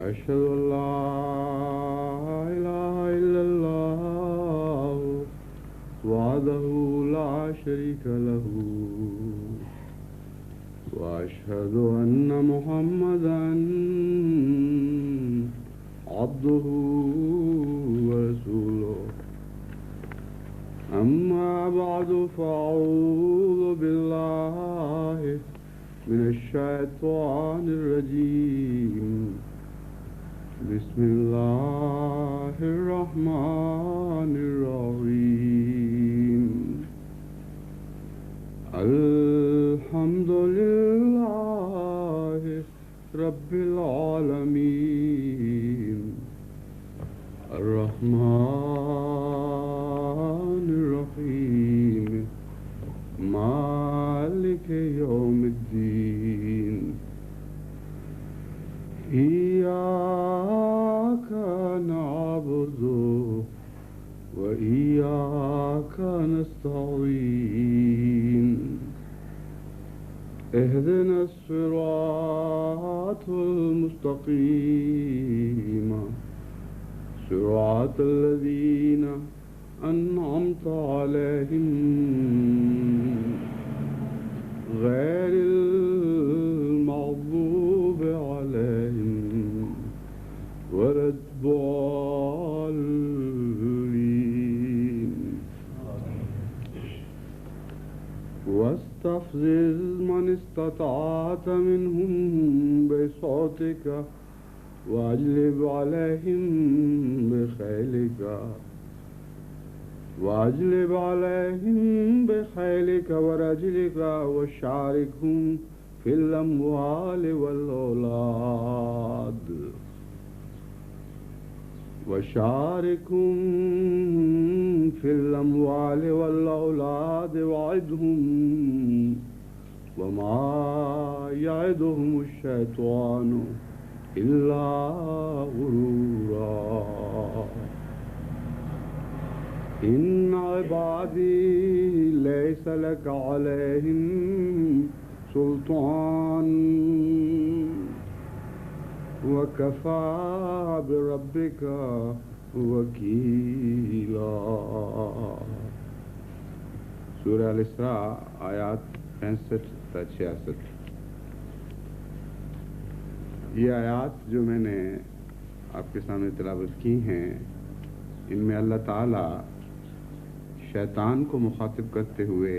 أشهد أن لا إله إلا الله وحده لا شريك له وأشهد أن محمدا عبده ورسوله أما بعد فأعوذ بالله من الشيطان الرجيم بسم الله الرحمن الرحيم الحمد لله رب العالمين الرحمن الرحيم مالك يوم الدين إياك نعبد وإياك نستعين اهدنا الصراط المستقيم صراط الذين أنعمت عليهم غير المغضوب عليهم ولا الضالين واستفزز من استطعت منهم بصوتك واجلب عليهم بخيلك ورجلك وشاركهم في الأموال والأولاد وعدهم وما يعدهم الشيطان إلا غرورا إن عبادي ليس لك عليهم سلطان وكفى بربك وكيلا. سورہ الاسراء آیات 65 تا 66. یہ آیات جو میں نے آپ کے سامنے تلاوت کی ہیں، ان میں اللہ تعالی شیطان کو مخاطب کرتے ہوئے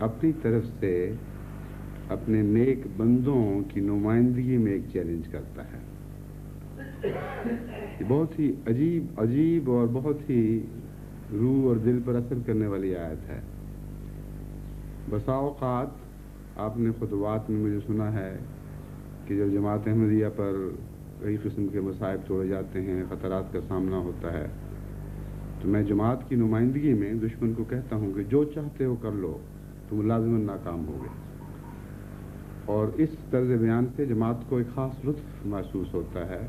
اپنی طرف سے اپنے نیک بندوں کی نمائندگی میں ایک چیلنج کرتا ہے. یہ بہت ہی عجیب اور بہت ہی روح اور دل پر اثر کرنے والی آیت ہے. بسا اوقات آپ نے خطبات میں مجھے سنا ہے کہ جب جماعت احمدیہ پر کئی قسم کے مصائب توڑے جاتے ہیں، خطرات کا سامنا ہوتا ہے، تو میں جماعت کی نمائندگی میں دشمن کو کہتا ہوں کہ جو چاہتے ہو کر لو، تم لازماً ناکام ہوگے. اور اس طرز بیان سے جماعت کو ایک خاص لطف محسوس ہوتا ہے.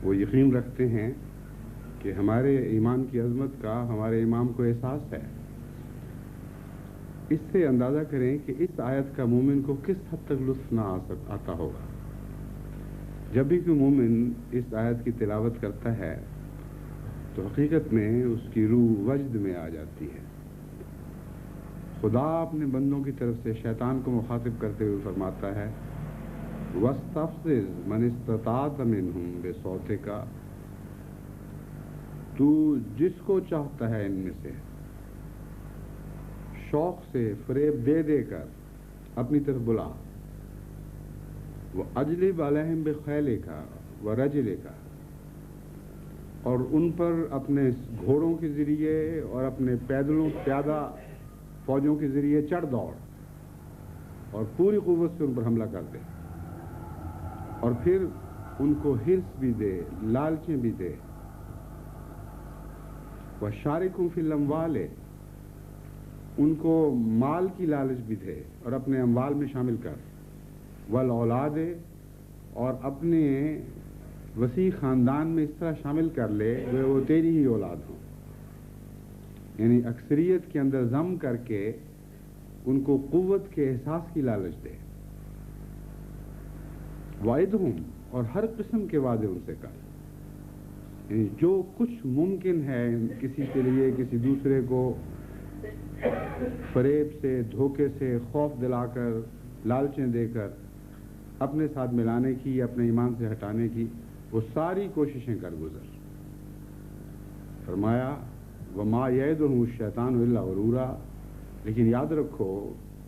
وہ یقین رکھتے ہیں کہ ہمارے ایمان کی عظمت کا ہمارے امام کو احساس ہے. اس سے اندازہ کریں کہ اس آیت کا مومن کو کس حد تک لطف نہ آتا ہوگا. جب بھی کوئی مومن اس آیت کی تلاوت کرتا ہے تو حقیقت میں اس کی روح وجد میں آ جاتی ہے. خدا اپنے بندوں کی طرف سے شیطان کو مخاطب کرتے ہوئے فرماتا ہے وَاسْتَفْزِزْ مَنِ اسْتَطَعْتَ مِنْهُمْ بِصَوْتِكَ، تو جس کو چاہتا ہے ان میں سے شوق سے فریب دے کر اپنی طرف بلا. وَأَجْلِبْ عَلَيْهِمْ بِخَيْلِكَ وَرَجْلِكَ، اور ان پر اپنے گھوڑوں کے ذریعے اور اپنے پیادہ فوجوں کے ذریعے چڑھ دوڑ اور پوری قوت سے ان پر حملہ کر دے، اور پھر ان کو حرص بھی دے، لالچیں بھی دے. وَشَارِكُمْ فِي الْأَمْوَالِ، ان کو مال کی لالچ بھی دے اور اپنے اموال میں شامل کر. وَالْأَوْلَادِ، اور اپنے وسیع خاندان میں اس طرح شامل کر لے وہ تیری ہی اولاد ہوں. یعنی اکثریت کے اندر ضم کر کے ان کو قوت کے احساس کی لالچ دے. وعدہم، اور ہر قسم کے وعدے ان سے کر. یعنی جو کچھ ممکن ہے کسی کے لیے کسی دوسرے کو فریب سے، دھوکے سے، خوف دلا کر، لالچیں دے کر اپنے ساتھ ملانے کی، اپنے ایمان سے ہٹانے کی، وہ ساری کوششیں کر گزر. فرمایا وما یعدہم الشیطان الا غرورا، لیکن یاد رکھو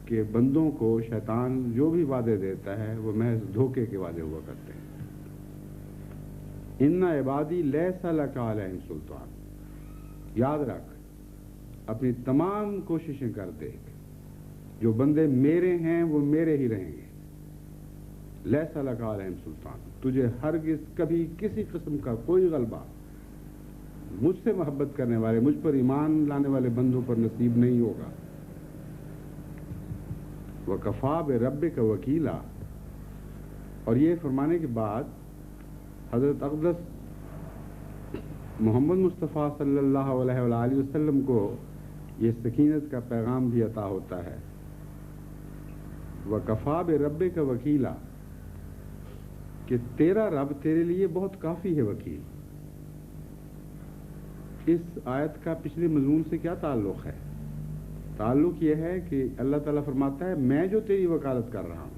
کہ بندوں کو شیطان جو بھی وعدے دیتا ہے وہ محض دھوکے کے وعدے ہوا کرتے ہیں. ان عبادی لیس لک علیہم سلطان، یاد رکھ، اپنی تمام کوششیں کر دیکھ، جو بندے میرے ہیں وہ میرے ہی رہیں گے. لیس لک علیہم سلطان، تجھے ہرگز کبھی کسی قسم کا کوئی غلبہ مجھ سے محبت کرنے والے، مجھ پر ایمان لانے والے بندوں پر نصیب نہیں ہوگا. وَكَفَى بِرَبِّكَ وَكِيلًا، اور یہ فرمانے کے بعد حضرت اقدس محمد مصطفیٰ صلی اللہ علیہ وآلہ وسلم کو یہ سکینت کا پیغام بھی عطا ہوتا ہے. وَكَفَى بِرَبِّكَ وَكِيلًا، کہ تیرا رب تیرے لیے بہت کافی ہے وکیل. اس آیت کا پچھلے مضمون سے کیا تعلق ہے؟ تعلق یہ ہے کہ اللہ تعالیٰ فرماتا ہے میں جو تیری وکالت کر رہا ہوں،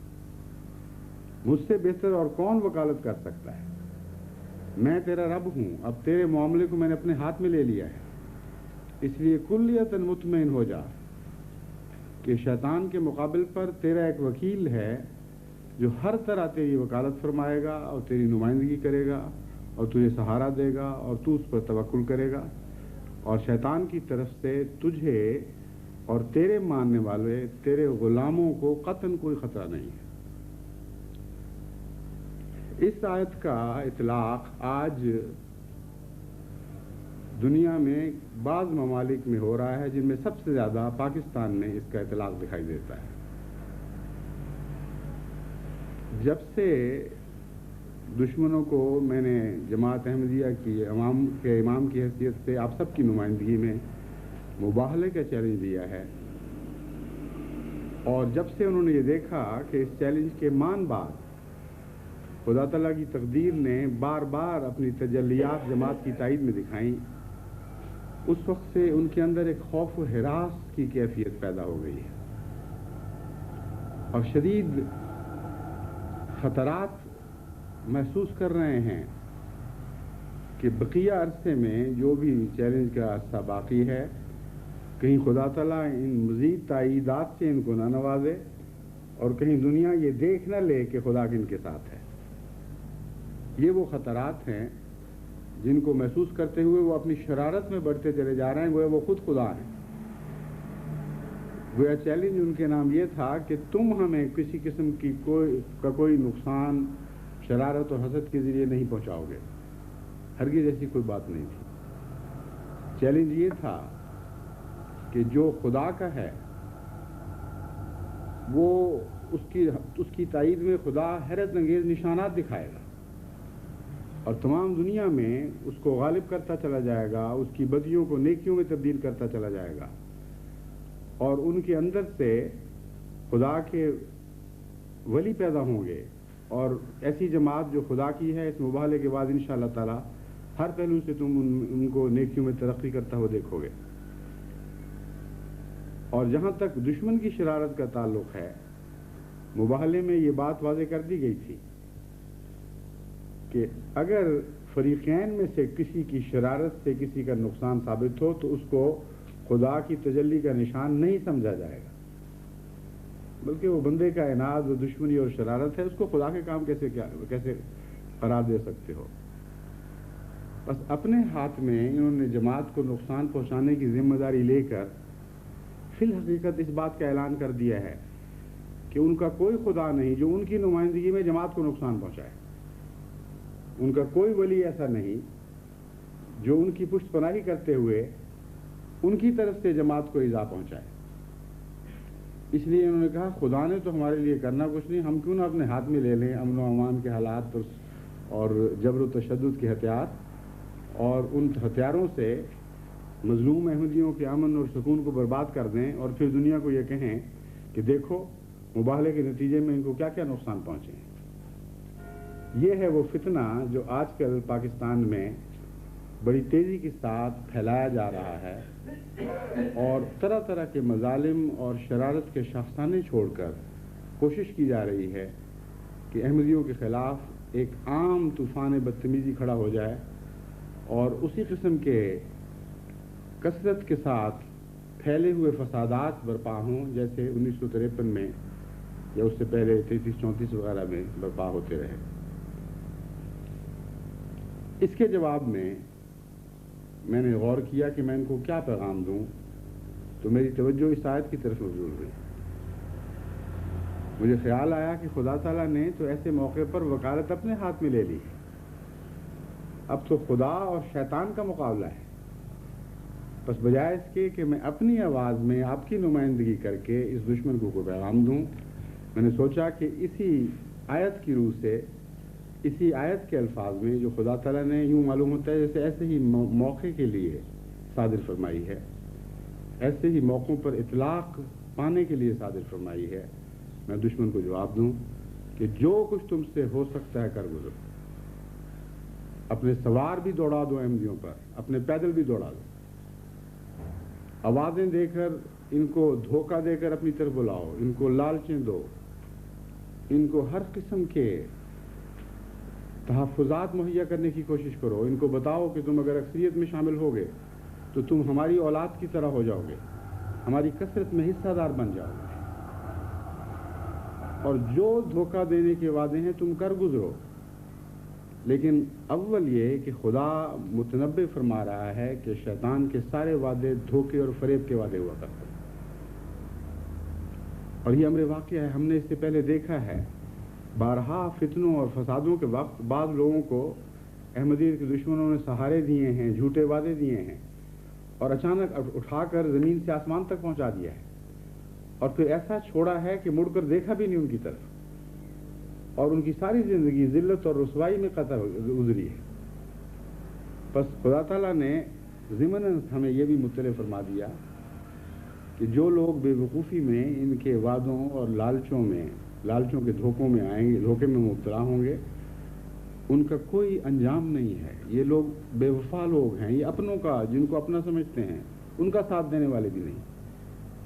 مجھ سے بہتر اور کون وکالت کر سکتا ہے؟ میں تیرا رب ہوں. اب تیرے معاملے کو میں نے اپنے ہاتھ میں لے لیا ہے، اس لیے کلیتاً مطمئن ہو جا کہ شیطان کے مقابل پر تیرا ایک وکیل ہے جو ہر طرح تیری وکالت فرمائے گا اور تیری نمائندگی کرے گا اور تجھے سہارا دے گا اور تو اس پر توکل کرے گا. اور شیطان کی طرف سے تجھے اور تیرے ماننے والے تیرے غلاموں کو قطعاً کوئی خطرہ نہیں ہے. اس آیت کا اطلاق آج دنیا میں بعض ممالک میں ہو رہا ہے، جن میں سب سے زیادہ پاکستان میں اس کا اطلاق دکھائی دیتا ہے. جب سے دشمنوں کو میں نے جماعت احمدیہ کی عوام کے امام کی حیثیت سے آپ سب کی نمائندگی میں مباہلے کا چیلنج دیا ہے، اور جب سے انہوں نے یہ دیکھا کہ اس چیلنج کے مان بعد خدا تعالیٰ کی تقدیر نے بار بار اپنی تجلیات جماعت کی تائید میں دکھائیں، اس وقت سے ان کے اندر ایک خوف و ہراس کی کیفیت پیدا ہو گئی ہے اور شدید خطرات محسوس کر رہے ہیں کہ بقیہ عرصے میں جو بھی چیلنج کا عرصہ باقی ہے، کہیں خدا تعالیٰ ان مزید تائیدات سے ان کو نہ نوازے اور کہیں دنیا یہ دیکھ نہ لے کہ خدا ان کے ساتھ ہے. یہ وہ خطرات ہیں جن کو محسوس کرتے ہوئے وہ اپنی شرارت میں بڑھتے چلے جا رہے ہیں، گویا وہ خود خدا ہیں. گویا چیلنج ان کے نام یہ تھا کہ تم ہمیں کسی قسم کی کوئی نقصان شرارت اور حسد کے ذریعے نہیں پہنچاؤ گے. ہرگز ایسی کوئی بات نہیں تھی. چیلنج یہ تھا کہ جو خدا کا ہے وہ اس کی تائید میں خدا حیرت انگیز نشانات دکھائے گا اور تمام دنیا میں اس کو غالب کرتا چلا جائے گا، اس کی بدیوں کو نیکیوں میں تبدیل کرتا چلا جائے گا، اور ان کے اندر سے خدا کے ولی پیدا ہوں گے اور ایسی جماعت جو خدا کی ہے. اس مباہلے کے بعد انشاءاللہ تعالی ہر پہلو سے تم ان کو نیکیوں میں ترقی کرتا ہوا دیکھو گے. اور جہاں تک دشمن کی شرارت کا تعلق ہے، مباہلے میں یہ بات واضح کر دی گئی تھی کہ اگر فریقین میں سے کسی کی شرارت سے کسی کا نقصان ثابت ہو تو اس کو خدا کی تجلی کا نشان نہیں سمجھا جائے گا، بلکہ وہ بندے کا عناد و دشمنی اور شرارت ہے. اس کو خدا کے کام کیسے قرار دے سکتے ہو؟ بس اپنے ہاتھ میں انہوں نے جماعت کو نقصان پہنچانے کی ذمہ داری لے کر فی الحقیقت اس بات کا اعلان کر دیا ہے کہ ان کا کوئی خدا نہیں جو ان کی نمائندگی میں جماعت کو نقصان پہنچائے. ان کا کوئی ولی ایسا نہیں جو ان کی پشت پناہی کرتے ہوئے ان کی طرف سے جماعت کو ایذا پہنچائے. اس لیے انہوں نے کہا خدا نے تو ہمارے لیے کرنا کچھ نہیں، ہم کیوں نہ اپنے ہاتھ میں لے لیں امن و امان کے حالات اور جبر و تشدد کے ہتھیار، اور ان ہتھیاروں سے مظلوم احمدیوں کے امن اور سکون کو برباد کر دیں اور پھر دنیا کو یہ کہیں کہ دیکھو مباہلے کے نتیجے میں ان کو کیا کیا نقصان پہنچے ہیں. یہ ہے وہ فتنہ جو آج کل پاکستان میں بڑی تیزی کے ساتھ پھیلایا جا رہا ہے اور طرح طرح کے مظالم اور شرارت کے شاخسانے چھوڑ کر کوشش کی جا رہی ہے کہ احمدیوں کے خلاف ایک عام طوفان بدتمیزی کھڑا ہو جائے اور اسی قسم کے کثرت کے ساتھ پھیلے ہوئے فسادات برپا ہوں جیسے 1953 میں یا اس سے پہلے 33-34 وغیرہ میں برپا ہوتے رہے۔ اس کے جواب میں نے غور کیا کہ میں ان کو کیا پیغام دوں، تو میری توجہ اس آیت کی طرف مبذول ہوئی۔ مجھے خیال آیا کہ خدا تعالیٰ نے تو ایسے موقع پر وکالت اپنے ہاتھ میں لے لی، اب تو خدا اور شیطان کا مقابلہ ہے، بس بجائے اس کے کہ میں اپنی آواز میں آپ کی نمائندگی کر کے اس دشمن کو کوئی پیغام دوں، میں نے سوچا کہ اسی آیت کی روح سے، اسی آیت کے الفاظ میں جو خدا تعالیٰ نے یوں معلوم ہوتا ہے جیسے ایسے ہی موقع کے لیے صادر فرمائی ہے، ایسے ہی موقعوں پر اطلاق پانے کے لیے صادر فرمائی ہے، میں دشمن کو جواب دوں کہ جو کچھ تم سے ہو سکتا ہے کر گزرو، اپنے سوار بھی دوڑا دو احمدیوں پر، اپنے پیدل بھی دوڑا دو، آوازیں دے کر ان کو دھوکہ دے کر اپنی طرف بلاؤ، ان کو لالچیں دو، ان کو ہر قسم کے تحفظات مہیا کرنے کی کوشش کرو، ان کو بتاؤ کہ تم اگر اکثریت میں شامل ہوگے تو تم ہماری اولاد کی طرح ہو جاؤ گے، ہماری کثرت میں حصہ دار بن جاؤ گے، اور جو دھوکہ دینے کے وعدے ہیں تم کر گزرو۔ لیکن اول یہ کہ خدا متنبع فرما رہا ہے کہ شیطان کے سارے وعدے دھوکے اور فریب کے وعدے ہوا کرتے ہیں، اور یہ امر واقعہ ہے، ہم نے اس سے پہلے دیکھا ہے بارہا فتنوں اور فسادوں کے وقت بعض لوگوں کو احمدیت کے دشمنوں نے سہارے دیے ہیں، جھوٹے وعدے دیے ہیں، اور اچانک اٹھا کر زمین سے آسمان تک پہنچا دیا ہے، اور پھر ایسا چھوڑا ہے کہ مڑ کر دیکھا بھی نہیں ان کی طرف، اور ان کی ساری زندگی ذلت اور رسوائی میں قطع گزری ہے۔ بس خدا تعالیٰ نے ضمناً ہمیں یہ بھی مطلع فرما دیا کہ جو لوگ بے وقوفی میں ان کے وعدوں اور لالچوں کے دھوکوں میں آئیں گے، دھوکے میں مبتلا ہوں گے، ان کا کوئی انجام نہیں ہے۔ یہ لوگ بے وفا لوگ ہیں، یہ اپنوں کا، جن کو اپنا سمجھتے ہیں، ان کا ساتھ دینے والے بھی نہیں،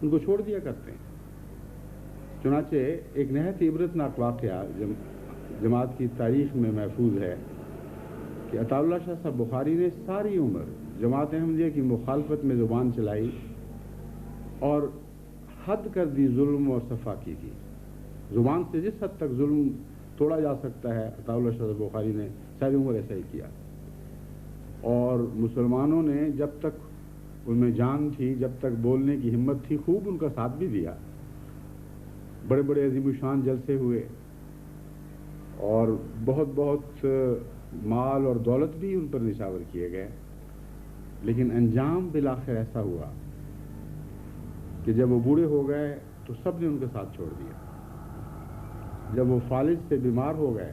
ان کو چھوڑ دیا کرتے ہیں۔ چنانچہ ایک نہایت عبرتناک واقعہ جماعت کی تاریخ میں محفوظ ہے کہ عطا اللہ شاہ صاحب بخاری نے ساری عمر جماعت احمدیہ کی مخالفت میں زبان چلائی اور حد کر دی ظلم اور صفاقی کی۔ زبان سے جس حد تک ظلم توڑا جا سکتا ہے عطا اللہ شاہ صاحب بخاری نے ساری عمر ایسا ہی کیا، اور مسلمانوں نے جب تک ان میں جان تھی، جب تک بولنے کی ہمت تھی، خوب ان کا ساتھ بھی دیا، بڑے بڑے عظیم الشان جلسے ہوئے اور بہت بہت مال اور دولت بھی ان پر نشاور کیے گئے، لیکن انجام بالآخر ایسا ہوا کہ جب وہ بوڑھے ہو گئے تو سب نے ان کا ساتھ چھوڑ دیا۔ جب وہ فالج سے بیمار ہو گئے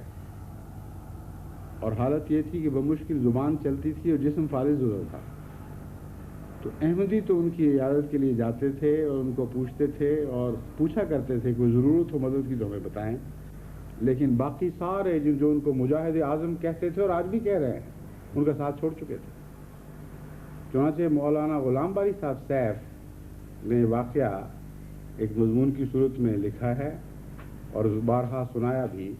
اور حالت یہ تھی کہ بمشکل زبان چلتی تھی اور جسم فالج ہو تھا، تو احمدی تو ان کی عیادت کے لیے جاتے تھے اور ان کو پوچھتے تھے اور پوچھا کرتے تھے کوئی ضرورت ہو مدد کی تو ہمیں بتائیں، لیکن باقی سارے جو ان کو مجاہد اعظم کہتے تھے اور آج بھی کہہ رہے ہیں، ان کا ساتھ چھوڑ چکے تھے۔ چنانچہ مولانا غلام باری صاحب سیف نے واقعہ ایک مضمون کی صورت میں لکھا ہے اور بارہا سنایا بھی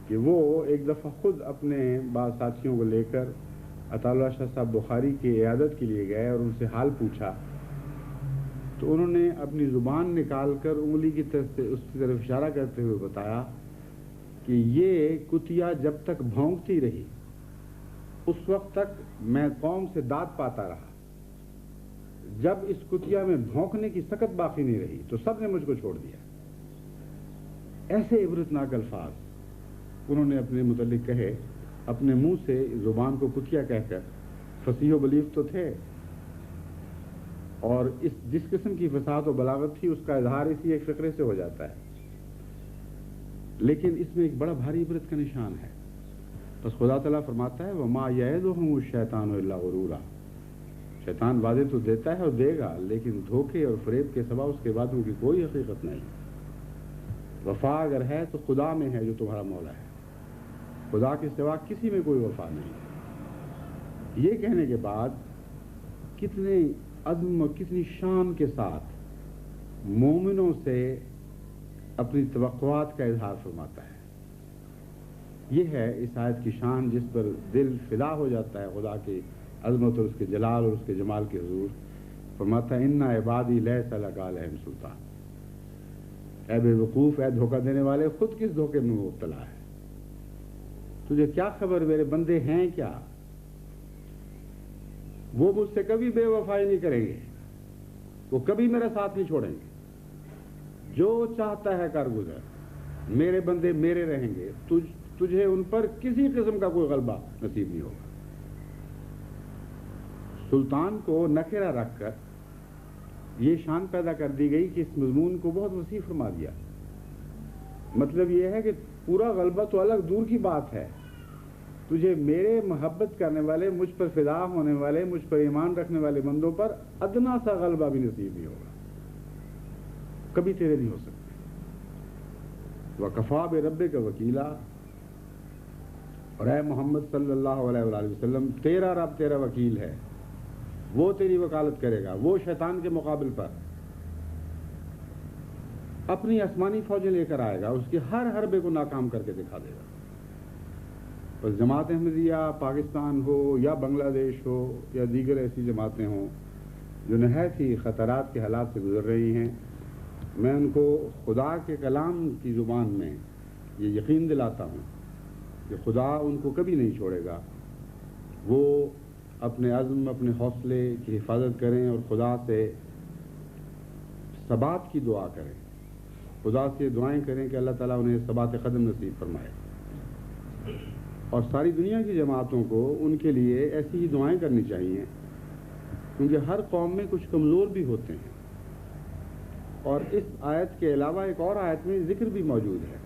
کہ وہ ایک دفعہ خود اپنے بعض ساتھیوں کو لے کر عطا اللہ شاہ صاحب بخاری کی عیادت کے لیے گئے اور ان سے حال پوچھا، تو انہوں نے اپنی زبان نکال کر انگلی کی طرف سے اس کی طرف اشارہ کرتے ہوئے بتایا کہ یہ کتیا جب تک بھونکتی رہی اس وقت تک میں قوم سے داد پاتا رہا، جب اس کتیا میں بھونکنے کی سکت باقی نہیں رہی تو سب نے مجھ کو چھوڑ دیا۔ ایسے عبرتناک الفاظ انہوں نے اپنے متعلق کہے، اپنے منہ سے زبان کو کتیا کہہ کر۔ فصیح و بلیغ تو تھے، اور جس قسم کی فصاحت و بلاغت تھی اس کا اظہار اسی ایک فقرے سے ہو جاتا ہے، لیکن اس میں ایک بڑا بھاری عبرت کا نشان ہے۔ بس خدا تعالیٰ فرماتا ہے وَمَا يَعِدُهُمُ الشَّيْطَانُ إِلَّا غُرُورًا، شیطان وعدے تو دیتا ہے اور دے گا، لیکن دھوکے اور فریب کے سوا اس کے وعدوں کی کوئی حقیقت نہیں۔ وفا اگر ہے تو خدا میں ہے جو تمہارا مولا ہے۔ خدا کے سوا کسی میں کوئی وفا نہیں۔ یہ کہنے کے بعد کتنے عزم اور کتنی شان کے ساتھ مومنوں سے اپنی توقعات کا اظہار فرماتا ہے۔ یہ ہے اس آیت کی شان، جس پر دل فدا ہو جاتا ہے خدا کی عظمت اور اس کے جلال اور اس کے جمال کے حضور۔ فرماتا ہے اِنَّ عِبَادِي لَيْسَ لَكَ عَلَيْهِمْ سُلْطَانٌ۔ اے بے وقوف، اے دھوکہ دینے والے، خود کس دھوکے میں مبتلا ہے؟ تجھے کیا خبر میرے بندے ہیں کیا؟ وہ مجھ سے کبھی بے وفائی نہیں کریں گے، وہ کبھی میرا ساتھ نہیں چھوڑیں گے۔ جو چاہتا ہے کر گزر، میرے بندے میرے رہیں گے، تجھے ان پر کسی قسم کا کوئی غلبہ نصیب نہیں ہوگا۔ سلطان کو نکرہ رکھ کر یہ شان پیدا کر دی گئی کہ اس مضمون کو بہت وسیع فرما دیا۔ مطلب یہ ہے کہ پورا غلبہ تو الگ دور کی بات ہے، تجھے میرے محبت کرنے والے، مجھ پر فدا ہونے والے، مجھ پر ایمان رکھنے والے بندوں پر ادنا سا غلبہ بھی نصیب نہیں ہوگا، کبھی تیرے نہیں ہو سکتے۔ وَكَفَىٰ بِرَبِّكَ وَكِيلًا، اور اے محمد صلی اللہ علیہ وآلہ وسلم، تیرا رب تیرا وکیل ہے، وہ تیری وکالت کرے گا، وہ شیطان کے مقابل پر اپنی آسمانی فوجیں لے کر آئے گا، اس کے ہر حربے کو ناکام کر کے دکھا دے گا۔ بس جماعت احمدیہ پاکستان ہو یا بنگلہ دیش ہو یا دیگر ایسی جماعتیں ہوں جو نہایت ہی خطرات کے حالات سے گزر رہی ہیں، میں ان کو خدا کے کلام کی زبان میں یہ یقین دلاتا ہوں کہ خدا ان کو کبھی نہیں چھوڑے گا۔ وہ اپنے عزم، اپنے حوصلے کی حفاظت کریں اور خدا سے ثبات کی دعا کریں، خدا سے دعائیں کریں کہ اللہ تعالیٰ انہیں ثبات قدم نصیب فرمائے۔ اور ساری دنیا کی جماعتوں کو ان کے لیے ایسی ہی دعائیں کرنی چاہیے، کیونکہ ہر قوم میں کچھ کمزور بھی ہوتے ہیں۔ اور اس آیت کے علاوہ ایک اور آیت میں ذکر بھی موجود ہے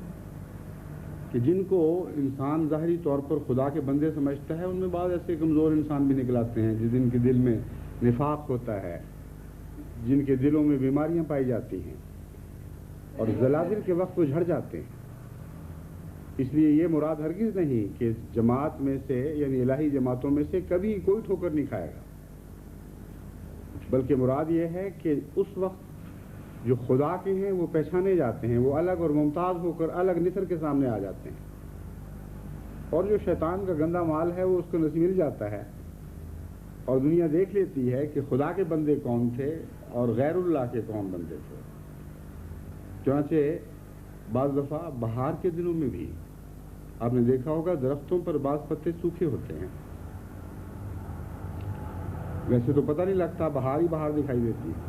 کہ جن کو انسان ظاہری طور پر خدا کے بندے سمجھتا ہے، ان میں بعض ایسے کمزور انسان بھی نکل آتے ہیں جن کے دل میں نفاق ہوتا ہے، جن کے دلوں میں بیماریاں پائی جاتی ہیں، اور زلازل کے وقت وہ جھڑ جاتے ہیں۔ اس لیے یہ مراد ہرگز نہیں کہ جماعت میں سے، یعنی الہی جماعتوں میں سے کبھی کوئی ٹھوکر نہیں کھائے گا، بلکہ مراد یہ ہے کہ اس وقت جو خدا کے ہیں وہ پہچانے جاتے ہیں، وہ الگ اور ممتاز ہو کر الگ نثر کے سامنے آ جاتے ہیں، اور جو شیطان کا گندا مال ہے وہ اس کو نصیب مل جاتا ہے، اور دنیا دیکھ لیتی ہے کہ خدا کے بندے کون تھے اور غیر اللہ کے کون بندے تھے۔ چنانچہ بعض دفعہ بہار کے دنوں میں بھی آپ نے دیکھا ہوگا درختوں پر بعض پتے سوکھے ہوتے ہیں، ویسے تو پتہ نہیں لگتا، بہار ہی بہار دکھائی دیتی ہے،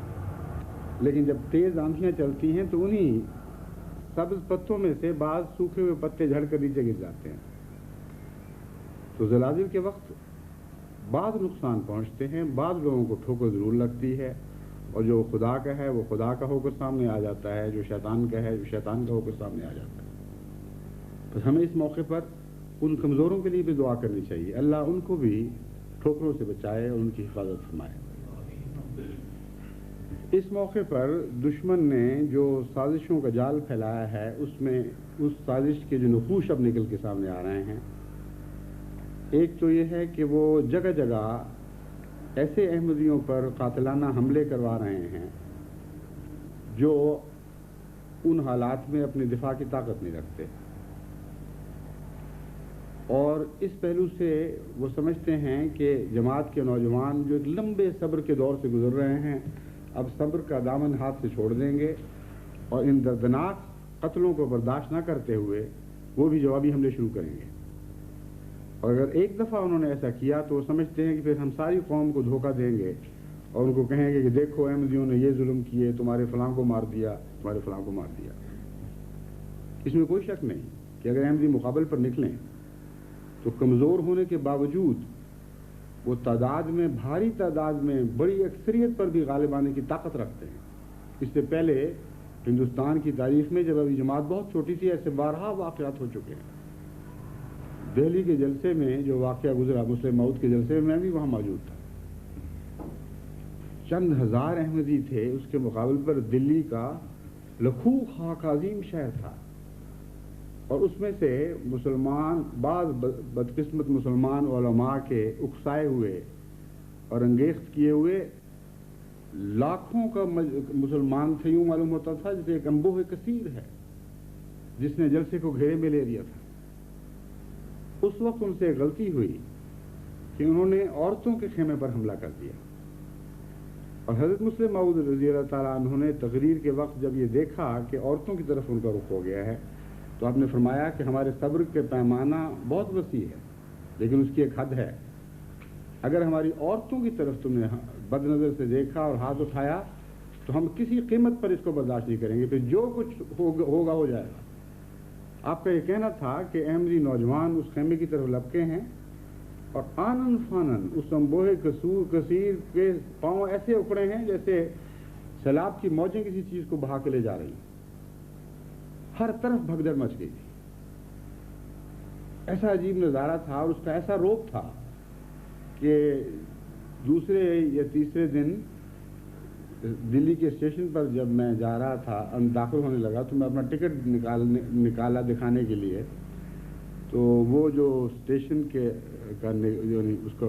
لیکن جب تیز آندھیاں چلتی ہیں تو انہی سبز پتوں میں سے بعض سوکھے ہوئے پتے جھڑ کر نیچے گر جاتے ہیں۔ تو زلازل کے وقت بعض نقصان پہنچتے ہیں، بعض لوگوں کو ٹھوکر ضرور لگتی ہے، اور جو خدا کا ہے وہ خدا کا ہو کر سامنے آ جاتا ہے، جو شیطان کا ہے جو شیطان کا ہو کر سامنے آ جاتا ہے۔ بس ہمیں اس موقع پر ان کمزوروں کے لیے بھی دعا کرنی چاہیے، اللہ ان کو بھی ٹھوکروں سے بچائے اور ان کی حفاظت فرمائے۔ اس موقع پر دشمن نے جو سازشوں کا جال پھیلایا ہے، اس میں اس سازش کے جو نقوش اب نکل کے سامنے آ رہے ہیں۔ ایک تو یہ ہے کہ وہ جگہ جگہ ایسے احمدیوں پر قاتلانہ حملے کروا رہے ہیں جو ان حالات میں اپنے دفاع کی طاقت نہیں رکھتے، اور اس پہلو سے وہ سمجھتے ہیں کہ جماعت کے نوجوان جو ایک لمبے صبر کے دور سے گزر رہے ہیں، اب صبر کا دامن ہاتھ سے چھوڑ دیں گے، اور ان دردناک قتلوں کو برداشت نہ کرتے ہوئے وہ بھی جوابی حملے شروع کریں گے۔ اور اگر ایک دفعہ انہوں نے ایسا کیا تو وہ سمجھتے ہیں کہ پھر ہم ساری قوم کو دھوکہ دیں گے اور ان کو کہیں گے کہ دیکھو احمدیوں نے یہ ظلم کیے، تمہارے فلاں کو مار دیا، تمہارے فلاں کو مار دیا۔ اس میں کوئی شک نہیں کہ اگر احمدی مقابل پر نکلیں تو کمزور ہونے کے باوجود وہ تعداد میں، بھاری تعداد میں، بڑی اکثریت پر بھی غالب آنے کی طاقت رکھتے ہیں۔ اس سے پہلے ہندوستان کی تاریخ میں جب ابھی جماعت بہت چھوٹی تھی، ایسے بارہا واقعات ہو چکے ہیں۔ دہلی کے جلسے میں جو واقعہ گزرا، مسلم موعود کے جلسے میں میں بھی وہاں موجود تھا، چند ہزار احمدی تھے، اس کے مقابل پر دلی کا لکھوں خاک عظیم شہر تھا، اور اس میں سے مسلمان بعض بدقسمت مسلمان علماء کے اکسائے ہوئے اور انگیخت کیے ہوئے لاکھوں کا مسلمان تھے. یوں معلوم ہوتا تھا جیسے ایک انبوہ کثیر ہے جس نے جلسے کو گھیرے میں لے لیا تھا. اس وقت ان سے غلطی ہوئی کہ انہوں نے عورتوں کے خیمے پر حملہ کر دیا. اور حضرت مسلم موعود رضی اللہ تعالیٰ عنہ نے تقریر کے وقت جب یہ دیکھا کہ عورتوں کی طرف ان کا رخ ہو گیا ہے تو آپ نے فرمایا کہ ہمارے صبر کے پیمانہ بہت وسیع ہے لیکن اس کی ایک حد ہے. اگر ہماری عورتوں کی طرف تم نے بد نظر سے دیکھا اور ہاتھ اٹھایا تو ہم کسی قیمت پر اس کو برداشت نہیں کریں گے, پھر جو کچھ ہوگا ہو جائے گا. آپ کا یہ کہنا تھا کہ احمدی نوجوان اس خیمے کی طرف لپکے ہیں اور آنن فانن اس انبوہ کثیر کے پاؤں ایسے اکڑے ہیں جیسے سیلاب کی موجیں کسی چیز کو بہا کے لے جا رہی ہیں. ہر طرف بھگدڑ مچ گئی تھی. ایسا عجیب نظارہ تھا اور اس کا ایسا روپ تھا کہ دوسرے یا تیسرے دن دلی کے اسٹیشن پر جب میں جا رہا تھا داخل ہونے لگا تو میں اپنا ٹکٹ نکالا دکھانے کے لیے. تو وہ جو اسٹیشن کے اس کا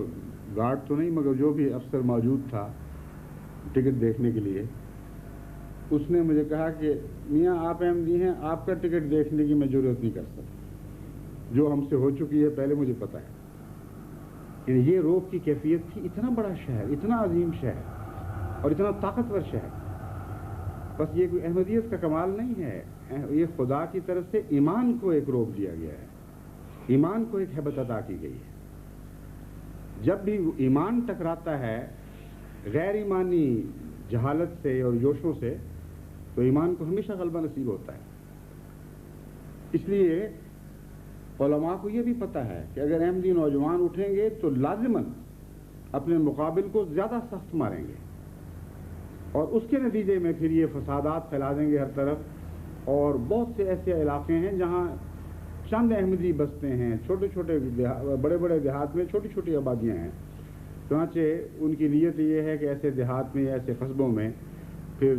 گارڈ تو نہیں مگر جو بھی افسر موجود تھا ٹکٹ دیکھنے کے لیے, اس نے مجھے کہا کہ میاں آپ احمدی ہیں, آپ کا ٹکٹ دیکھنے کی میں ضرورت نہیں کر سکتا, جو ہم سے ہو چکی ہے پہلے مجھے پتہ ہے. یعنی یہ روپ کی کیفیت تھی. اتنا بڑا شہر, اتنا عظیم شہر اور اتنا طاقتور شہر. بس یہ کوئی احمدیت کا کمال نہیں ہے, یہ خدا کی طرف سے ایمان کو ایک روپ دیا گیا ہے, ایمان کو ایک ہیبت عطا کی گئی ہے. جب بھی ایمان ٹکراتا ہے غیر ایمانی جہالت سے اور جوشوں سے تو ایمان کو ہمیشہ غلبہ نصیب ہوتا ہے. اس لیے علماء کو یہ بھی پتہ ہے کہ اگر احمدی نوجوان اٹھیں گے تو لازماً اپنے مقابل کو زیادہ سخت ماریں گے اور اس کے نتیجے میں پھر یہ فسادات پھیلا دیں گے ہر طرف. اور بہت سے ایسے علاقے ہیں جہاں چند احمدی بستے ہیں, چھوٹے چھوٹے بڑے بڑے دیہات میں چھوٹی چھوٹی آبادیاں ہیں. چنانچہ ان کی نیت یہ ہے کہ ایسے دیہات میں ایسے قصبوں میں پھر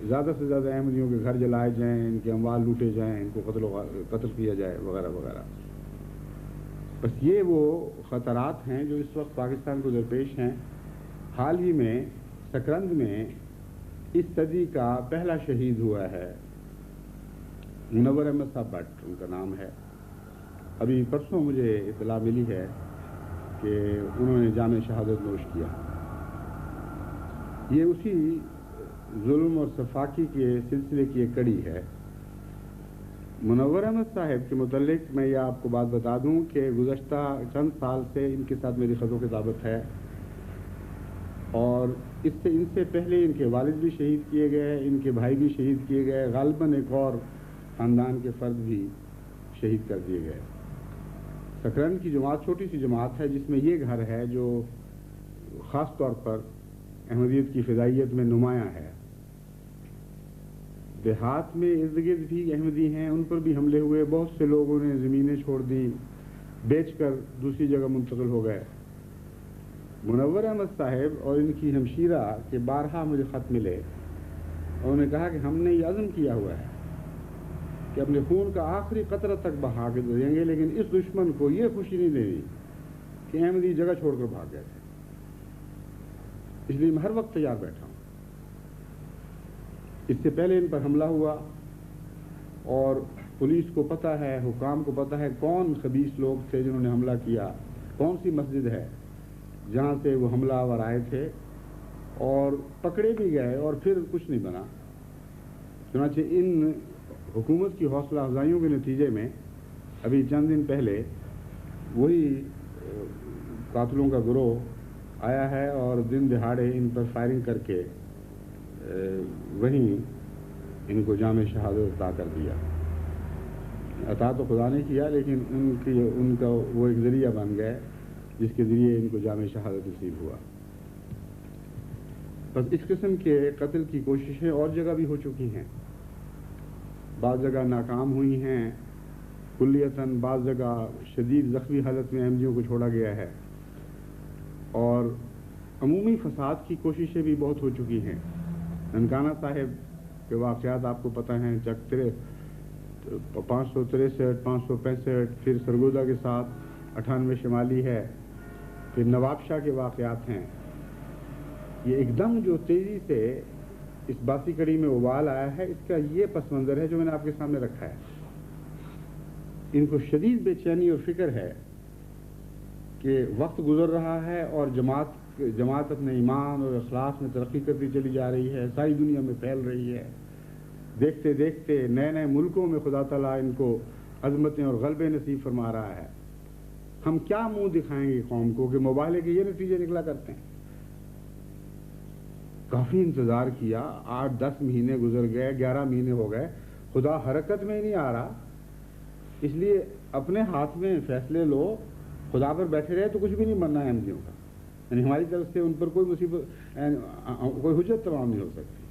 زیادہ سے زیادہ احمدیوں کے گھر جلائے جائیں, ان کے اموال لوٹے جائیں, ان کو قتل کیا جائے وغیرہ وغیرہ. بس یہ وہ خطرات ہیں جو اس وقت پاکستان کو درپیش ہیں. حال ہی میں سکرند میں اس صدی کا پہلا شہید ہوا ہے منور احمد صاحب بٹ, ان کا نام ہے. ابھی پرسوں مجھے اطلاع ملی ہے کہ انہوں نے جام شہادت نوش کیا. یہ اسی ظلم اور صفاقی کے سلسلے کی ایک کڑی ہے. منور احمد صاحب کے متعلق میں یہ آپ کو بات بتا دوں کہ گزشتہ چند سال سے ان کے ساتھ میری خط و کتابت ہے اور ان سے پہلے ان کے والد بھی شہید کیے گئے, ان کے بھائی بھی شہید کیے گئے, غالباً ایک اور خاندان کے فرد بھی شہید کر دیے گئے. سکرند کی جماعت چھوٹی سی جماعت ہے جس میں یہ گھر ہے جو خاص طور پر احمدیت کی فدائیت میں نمایاں ہے. دیہات میں ارد گرد بھی احمدی ہیں, ان پر بھی حملے ہوئے. بہت سے لوگوں نے زمینیں چھوڑ دی, بیچ کر دوسری جگہ منتقل ہو گئے. منور احمد صاحب اور ان کی ہمشیرہ کے بارہا مجھے خط ملے. انہوں نے کہا کہ ہم نے یہ عزم کیا ہوا ہے کہ اپنے خون کا آخری قطرہ تک بہا کے دیں گے, لیکن اس دشمن کو یہ خوشی نہیں دینی کہ احمدی جگہ چھوڑ کر بھاگ گئے تھے. اس لیے میں ہر وقت تیار بیٹھا ہوں. اس سے پہلے ان پر حملہ ہوا اور پولیس کو پتہ ہے, حکام کو پتہ ہے کون خبیث لوگ تھے جنہوں نے حملہ کیا, کون سی مسجد ہے جہاں سے وہ حملہ آور آئے تھے, اور پکڑے بھی گئے اور پھر کچھ نہیں بنا. چنانچہ ان حکومت کی حوصلہ افزائیوں کے نتیجے میں ابھی چند دن پہلے وہی قاتلوں کا گروہ آیا ہے اور دن دہاڑے ان پر فائرنگ کر کے وہیں ان کو جام شہادت عطا کر دیا. عطا تو خدا نے کیا لیکن ان کا وہ ایک ذریعہ بن گئے جس کے ذریعے ان کو جام شہادت نصیب ہوا. بس اس قسم کے قتل کی کوششیں اور جگہ بھی ہو چکی ہیں. بعض جگہ ناکام ہوئی ہیں کلیتاً, بعض جگہ شدید زخمی حالت میں احمدیوں کو چھوڑا گیا ہے, اور عمومی فساد کی کوششیں بھی بہت ہو چکی ہیں. ننکانہ صاحب کے واقعات آپ کو پتہ ہیں, 563 565 پھر سرگودا کے ساتھ 98 شمالی ہے، پھر نواب شاہ کے واقعات ہیں. یہ ایک دم جو تیزی سے اس باسی کڑی میں ابال آیا ہے، اس کا یہ پس منظر ہے جو میں نے آپ کے سامنے رکھا ہے. ان کو شدید بے چینی اور فکر ہے کہ وقت گزر رہا ہے اور جماعت اپنے ایمان اور اخلاص میں ترقی کرتی چلی جا رہی ہے، ساری دنیا میں پھیل رہی ہے. دیکھتے دیکھتے نئے نئے ملکوں میں خدا تعالیٰ ان کو عظمتیں اور غلبے نصیب فرما رہا ہے. ہم کیا منہ دکھائیں گے قوم کو کہ مباہلے کے یہ نتیجے نکلا کرتے ہیں. کافی انتظار کیا، 8-10 مہینے گزر گئے، 11 مہینے ہو گئے، خدا حرکت میں ہی نہیں آ رہا. اس لیے اپنے ہاتھ میں فیصلے لو، خدا پر بیٹھے رہے تو کچھ بھی نہیں بننا ہے احمدیوں کا. یعنی ہماری طرف سے ان پر کوئی مصیبت، کوئی حجت تمام نہیں ہو سکتی.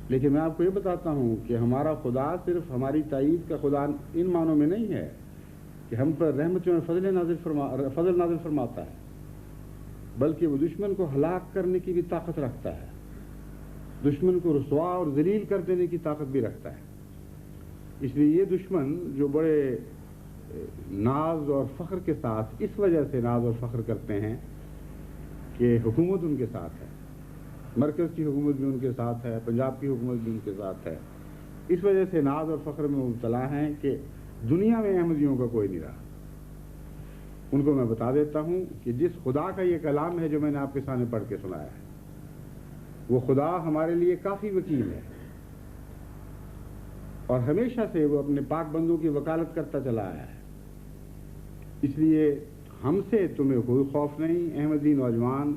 لیکن میں آپ کو یہ بتاتا ہوں کہ ہمارا خدا صرف ہماری تائید کا خدا ان معنوں میں نہیں ہے کہ ہم پر رحمتوں اور فضل نازل فرماتا ہے، بلکہ وہ دشمن کو ہلاک کرنے کی بھی طاقت رکھتا ہے، دشمن کو رسوا اور ذلیل کر دینے کی طاقت بھی رکھتا ہے. اس لیے یہ دشمن جو بڑے ناز اور فخر کے ساتھ، اس وجہ سے ناز اور فخر کرتے ہیں کہ حکومت ان کے ساتھ ہے، مرکز کی حکومت بھی ان کے ساتھ ہے، پنجاب کی حکومت بھی ان کے ساتھ ہے، اس وجہ سے ناز اور فخر میں مبتلا ہیں کہ دنیا میں احمدیوں کا کوئی نہیں رہا. ان کو میں بتا دیتا ہوں کہ جس خدا کا یہ کلام ہے جو میں نے آپ کے سامنے پڑھ کے سنایا ہے، وہ خدا ہمارے لیے کافی وکیل ہے، اور ہمیشہ سے وہ اپنے پاک بندوں کی وکالت کرتا چلا آیا ہے. اس لیے ہم سے تمہیں کوئی خوف نہیں. احمدی نوجوان،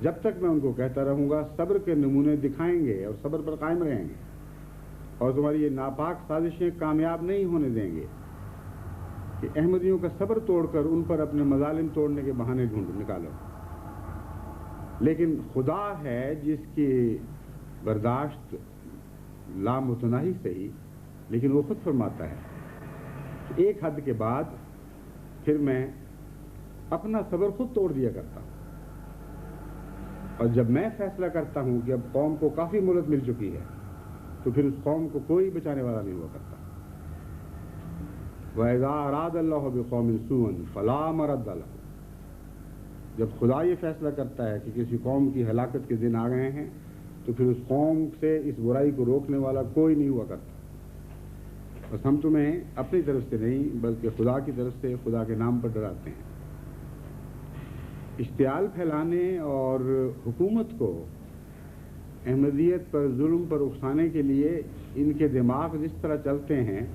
جب تک میں ان کو کہتا رہوں گا، صبر کے نمونے دکھائیں گے اور صبر پر قائم رہیں گے، اور تمہاری یہ ناپاک سازشیں کامیاب نہیں ہونے دیں گے کہ احمدیوں کا صبر توڑ کر ان پر اپنے مظالم توڑنے کے بہانے ڈھونڈ نکالو. لیکن خدا ہے جس کی برداشت لامتناہی صحیح، لیکن وہ خود فرماتا ہے کہ ایک حد کے بعد پھر میں اپنا صبر خود توڑ دیا کرتا ہوں، اور جب میں فیصلہ کرتا ہوں کہ اب قوم کو کافی مہلت مل چکی ہے تو پھر اس قوم کو کوئی بچانے والا نہیں ہوا کرتا. وَإِذَا أَرَادَ اللَّهُ بِقَوْمٍ سُوءًا فَلَا مَرَدَّ لَهُ. جب خدا یہ فیصلہ کرتا ہے کہ کسی قوم کی ہلاکت کے دن آ گئے ہیں تو پھر اس قوم سے اس برائی کو روکنے والا کوئی نہیں ہوا کرتا. بس ہم تمہیں اپنی طرف سے نہیں بلکہ خدا کی طرف سے، خدا کے نام پر ڈراتے ہیں. اشتعال پھیلانے اور حکومت کو احمدیت پر ظلم پر اکسانے کے لیے ان کے دماغ جس طرح چلتے ہیں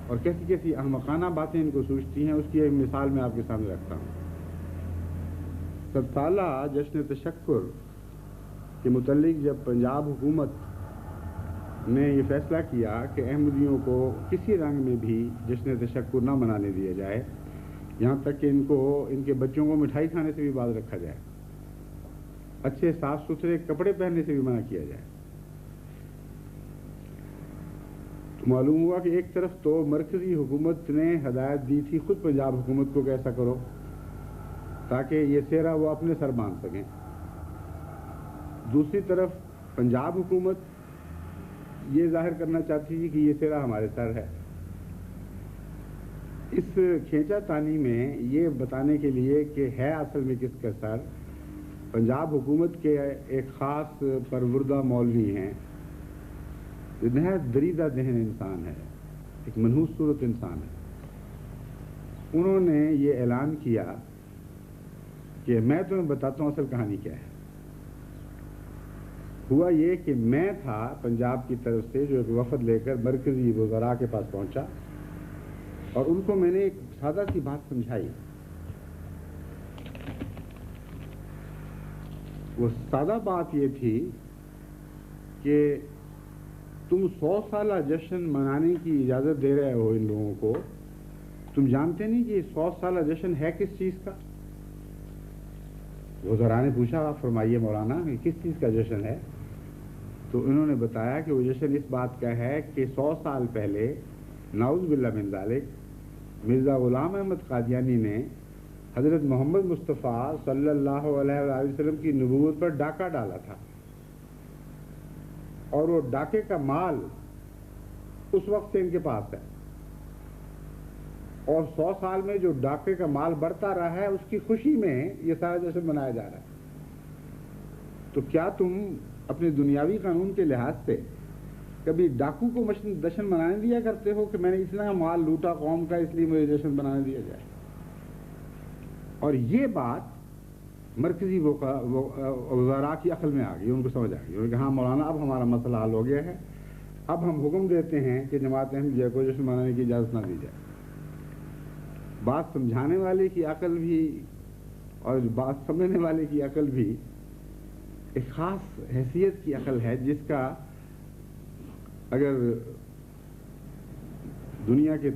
اور کیسی کیسی احمقانہ باتیں ان کو سوچتی ہیں، اس کی ایک مثال میں آپ کے سامنے رکھتا ہوں. 7 سالہ جشن تشکر کے متعلق جب پنجاب حکومت نے یہ فیصلہ کیا کہ احمدیوں کو کسی رنگ میں بھی جشن تشکر نہ منانے دیا جائے، یہاں تک کہ ان کے بچوں کو مٹھائی کھانے سے بھی باز رکھا جائے، اچھے صاف ستھرے کپڑے پہننے سے بھی منع کیا جائے، تو معلوم ہوا کہ ایک طرف تو مرکزی حکومت نے ہدایت دی تھی خود پنجاب حکومت کو کہ ایسا کرو تاکہ یہ سہرا وہ اپنے سر باندھ سکیں، دوسری طرف پنجاب حکومت یہ ظاہر کرنا چاہتی تھی کہ یہ سہرا ہمارے سر ہے. اس کھینچا تانی میں یہ بتانے کے لیے کہ ہے اصل میں کس کا سر، پنجاب حکومت کے ایک خاص پروردہ مولوی ہیں، نہایت دریدہ ذہن انسان ہے، ایک منحوس صورت انسان ہے. انہوں نے یہ اعلان کیا کہ میں تمہیں بتاتا ہوں اصل کہانی کیا ہے. ہوا یہ کہ میں تھا پنجاب کی طرف سے جو ایک وفد لے کر مرکزی وزراء کے پاس پہنچا، اور ان کو میں نے ایک سادہ سی بات سمجھائی. وہ سادہ بات یہ تھی کہ تم 100 سالہ جشن منانے کی اجازت دے رہے ہو ان لوگوں کو، تم جانتے نہیں کہ 100 سالہ جشن ہے کس چیز کا؟ وزراء نے پوچھا، آپ فرمائیے مولانا کس چیز کا جشن ہے؟ تو انہوں نے بتایا کہ وہ جشن اس بات کا ہے کہ 100 سال پہلے نعوذ باللہ من ذالک مرزا غلام احمد قادیانی نے حضرت محمد مصطفیٰ صلی اللہ علیہ وآلہ وسلم کی نبوت پر ڈاکہ ڈالا تھا، اور وہ ڈاکے کا مال اس وقت سے ان کے پاس ہے، اور 100 سال میں جو ڈاکے کا مال بڑھتا رہا ہے اس کی خوشی میں یہ سارا جشن منایا جا رہا ہے۔ تو کیا تم اپنے دنیاوی قانون کے لحاظ سے کبھی ڈاکو کو جشن منانے دیا کرتے ہو کہ میں نے اتنا مال لوٹا قوم کا اس لیے مجھے جشن بنانے دیا جائے؟ اور یہ بات مرکزی وزراء کی عقل میں آ گئی، ان کو سمجھ آ گئی، انہوں نے کہا ہاں مولانا اب ہمارا مسئلہ حل ہو گیا ہے، اب ہم حکم دیتے ہیں کہ جماعت احمدیہ کو جشن منانے کی اجازت نہ دی جائے۔ بات سمجھانے والے کی عقل بھی اور بات سمجھنے والے کی عقل بھی ایک خاص حیثیت کی عقل ہے، جس کا اگر دنیا کے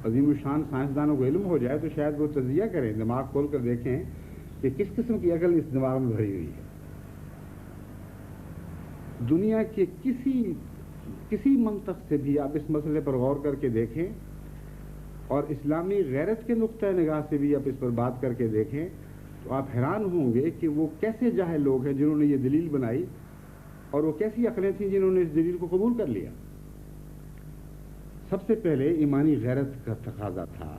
عظیم الشان سائنسدانوں کو علم ہو جائے تو شاید وہ تجزیہ کریں، دماغ کھول کر دیکھیں کہ کس قسم کی عقل اس دماغ میں بھری ہوئی ہے۔ دنیا کے کسی منطق سے بھی آپ اس مسئلے پر غور کر کے دیکھیں، اور اسلامی غیرت کے نقطہ نگاہ سے بھی آپ اس پر بات کر کے دیکھیں، تو آپ حیران ہوں گے کہ وہ کیسے جاہل لوگ ہیں جنہوں نے یہ دلیل بنائی، اور وہ کیسی عقلیں تھیں جنہوں نے اس دلیل کو قبول کر لیا۔ سب سے پہلے ایمانی غیرت کا تقاضا تھا،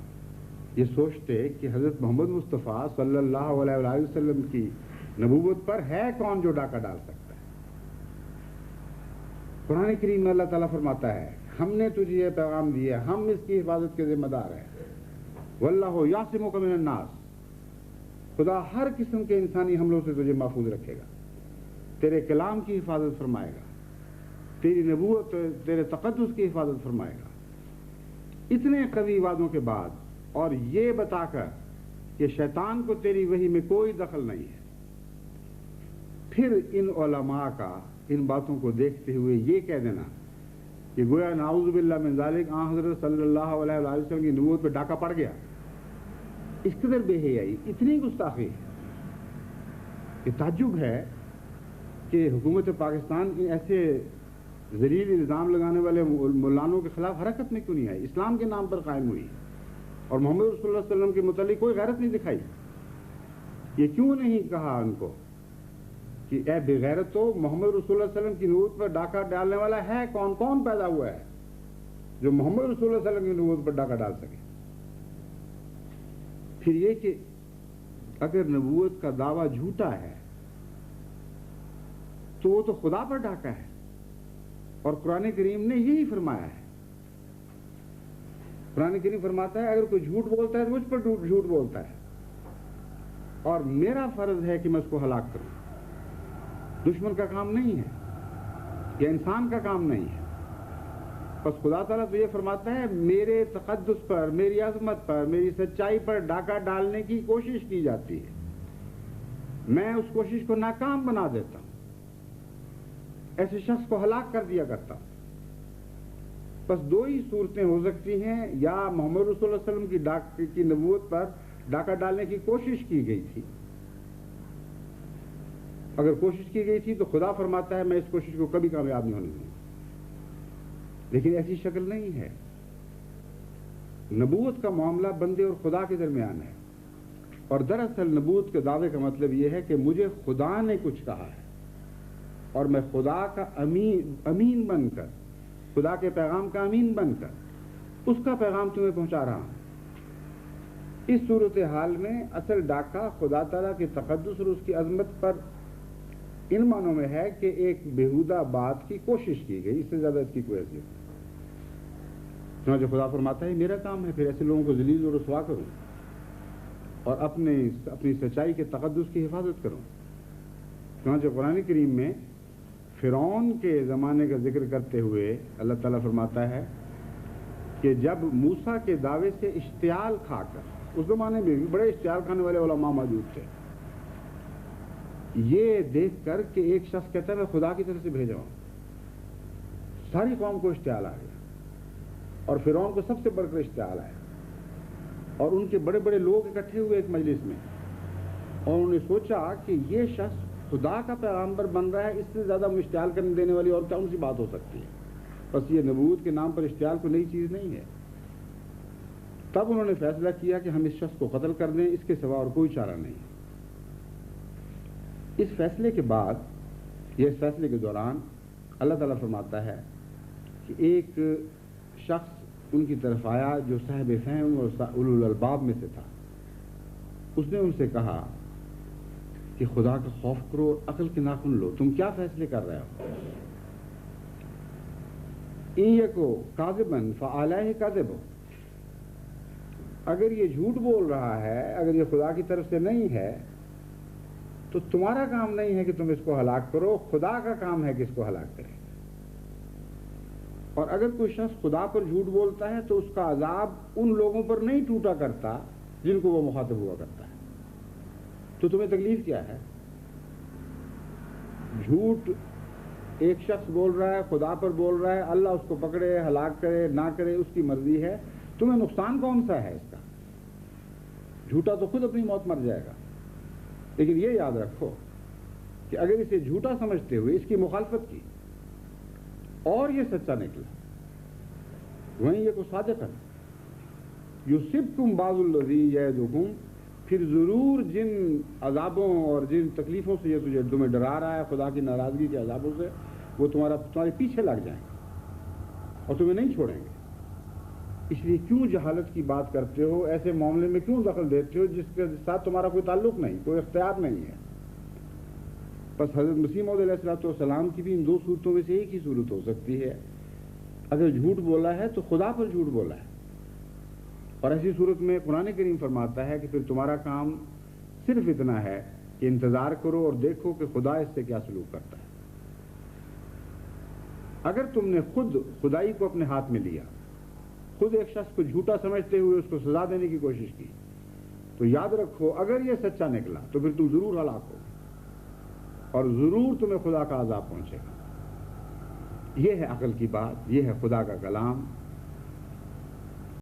یہ سوچتے کہ حضرت محمد مصطفیٰ صلی اللہ علیہ وآلہ وسلم کی نبوت پر ہے کون جو ڈاکہ ڈال سکتا ہے؟ قرآن کریم میں اللہ تعالیٰ فرماتا ہے ہم نے تجھے یہ پیغام دیا، ہم اس کی حفاظت کے ذمہ دار ہیں، واللہ یعصمک من الناس، خدا ہر قسم کے انسانی حملوں سے تجھے محفوظ رکھے گا، تیرے کلام کی حفاظت فرمائے گا، تیری نبوت تیرے تقدس کی حفاظت فرمائے گا۔ اتنے قوی وعدوں کے بعد اور یہ بتا کر کہ شیطان کو تیری وحی میں کوئی دخل نہیں ہے، پھر ان علماء کا ان باتوں کو دیکھتے ہوئے یہ کہہ دینا کہ گویا نعوذ باللہ من ذالک حضرت صلی اللہ علیہ وآلہ وسلم کی نبوت پہ ڈاکہ پڑ گیا، اس قدر بے حیائی، اتنی گستاخی ہے کہ تعجب ہے کہ حکومت پاکستان کی ایسے ذلیل الزام لگانے والے مولانوں کے خلاف حرکت میں کیوں نہیں آئی، اسلام کے نام پر قائم ہوئی اور محمد رسول اللہ صلی اللہ علیہ وسلم کے متعلق کوئی غیرت نہیں دکھائی؟ یہ کیوں نہیں کہا ان کو کہ اے بے غیرتو، محمد رسول اللہ صلی اللہ علیہ وسلم کی نبوت پر ڈاکہ ڈالنے والا ہے کون؟ کون پیدا ہوا ہے جو محمد رسول اللہ صلی اللہ علیہ وسلم کی نبوت پر ڈاکہ ڈال سکے؟ پھر یہ کہ اگر نبوت کا دعویٰ جھوٹا ہے تو وہ تو خدا پر ڈاکہ ہے، اور قرآن کریم نے یہی فرمایا ہے۔ قرآن کریم فرماتا ہے اگر کوئی جھوٹ بولتا ہے تو مجھ پر جھوٹ بولتا ہے، اور میرا فرض ہے کہ میں اس کو ہلاک کروں۔ دشمن کا کام نہیں ہے، یہ انسان کا کام نہیں ہے۔ بس خدا تعالیٰ تو یہ فرماتا ہے میرے تقدس پر، میری عظمت پر، میری سچائی پر ڈاکہ ڈالنے کی کوشش کی جاتی ہے، میں اس کوشش کو ناکام بنا دیتا ہوں، ایسے شخص کو ہلاک کر دیا کرتا ہوں۔ بس دو ہی صورتیں ہو سکتی ہیں، یا محمد رسول اللہ صلی اللہ علیہ وسلم کی نبوت پر ڈاکہ ڈالنے کی کوشش کی گئی تھی، اگر کوشش کی گئی تھی تو خدا فرماتا ہے میں اس کوشش کو کبھی کامیاب نہیں ہونے دوں گا، لیکن ایسی شکل نہیں ہے۔ نبوت کا معاملہ بندے اور خدا کے درمیان ہے، اور دراصل نبوت کے دعوے کا مطلب یہ ہے کہ مجھے خدا نے کچھ کہا ہے اور میں خدا کا امین بن کر، خدا کے پیغام کا امین بن کر اس کا پیغام تمہیں پہنچا رہا ہوں۔ اس صورتحال میں اصل ڈاکہ خدا تعالیٰ کے تقدس اور اس کی عظمت پر ان معنوں میں ہے کہ ایک بیہودہ بات کی کوشش کی گئی، اس سے زیادہ اس کی کوئی حیثیت نہیں۔ چنانچہ خدا فرماتا ہے میرا کام ہے پھر ایسے لوگوں کو ذلیل و رسوا کروں اور اپنی سچائی کے تقدس کی حفاظت کروں۔ چنانچہ قرآن کریم میں فرعون کے زمانے کا ذکر کرتے ہوئے اللہ تعالیٰ فرماتا ہے کہ جب موسیٰ کے دعوے سے اشتعال کھا کر، اس زمانے میں بھی بڑے اشتعال کھانے والے علماء موجود تھے، یہ دیکھ کر کہ ایک شخص کہتا ہے میں خدا کی طرف سے بھیجا ہوں، ساری قوم کو اشتعال آ گیا اور فرعون کو سب سے بڑھ کر اشتعال آیا، اور ان کے بڑے بڑے لوگ اکٹھے ہوئے ایک مجلس میں، اور انہوں نے سوچا کہ یہ شخص خدا کا پیغمبر بن رہا ہے، اس سے زیادہ اشتعال کرنے دینے والی اور کون سی بات ہو سکتی ہے؟ بس یہ نبوت کے نام پر اشتعال کوئی نئی چیز نہیں ہے۔ تب انہوں نے فیصلہ کیا کہ ہم اس شخص کو قتل کر دیں، اس کے سوا اور کوئی چارہ نہیں۔ اس فیصلے کے بعد یا اس فیصلے کے دوران اللہ تعالیٰ فرماتا ہے کہ ایک شخص ان کی طرف آیا جو صاحب فہم اور اولو الالباب میں سے تھا. اس نے ان سے کہا کہ خدا کا خوف کرو اور عقل کے ناخن لو، تم کیا فیصلے کر رہے ہو؟ ان یکو کاذبا فعلیہ کذب، اگر یہ جھوٹ بول رہا ہے، اگر یہ خدا کی طرف سے نہیں ہے تو تمہارا کام نہیں ہے کہ تم اس کو ہلاک کرو، خدا کا کام ہے کہ اس کو ہلاک کرے. اور اگر کوئی شخص خدا پر جھوٹ بولتا ہے تو اس کا عذاب ان لوگوں پر نہیں ٹوٹا کرتا جن کو وہ مخاطب ہوا کرتا ہے. تو تمہیں تکلیف کیا ہے؟ جھوٹ ایک شخص بول رہا ہے، خدا پر بول رہا ہے، اللہ اس کو پکڑے، ہلاک کرے نہ کرے اس کی مرضی ہے، تمہیں نقصان کون سا ہے اس کا؟ جھوٹا تو خود اپنی موت مر جائے گا. لیکن یہ یاد رکھو کہ اگر اسے جھوٹا سمجھتے ہوئے اس کی مخالفت کی اور یہ سچا نکلا، وہیں یہ کو صادقاً یصبکم بعض الذی یعدکم، پھر ضرور جن عذابوں اور جن تکلیفوں سے یہ تمہیں ڈرا رہا ہے، خدا کی ناراضگی کے عذابوں سے، وہ تمہارے پیچھے لگ جائیں گے اور تمہیں نہیں چھوڑیں گے. اس لیے کیوں جہالت کی بات کرتے ہو؟ ایسے معاملے میں کیوں دخل دیتے ہو جس کے ساتھ تمہارا کوئی تعلق نہیں، کوئی اختیار نہیں ہے؟ بس حضرت مسیح موعود علیہ السلام کی بھی ان دو صورتوں میں سے ایک ہی صورت ہو سکتی ہے. اگر جھوٹ بولا ہے تو خدا پر جھوٹ بولا ہے، اور ایسی صورت میں قرآن کریم فرماتا ہے کہ پھر تمہارا کام صرف اتنا ہے کہ انتظار کرو اور دیکھو کہ خدا اس سے کیا سلوک کرتا ہے. اگر تم نے خود خدائی کو اپنے ہاتھ میں لیا، خود ایک شخص کو جھوٹا سمجھتے ہوئے اس کو سزا دینے کی کوشش کی، تو یاد رکھو اگر یہ سچا نکلا تو پھر تم ضرور ہلاک ہو اور ضرور تمہیں خدا کا عذاب پہنچے گا. یہ ہے عقل کی بات، یہ ہے خدا کا کلام.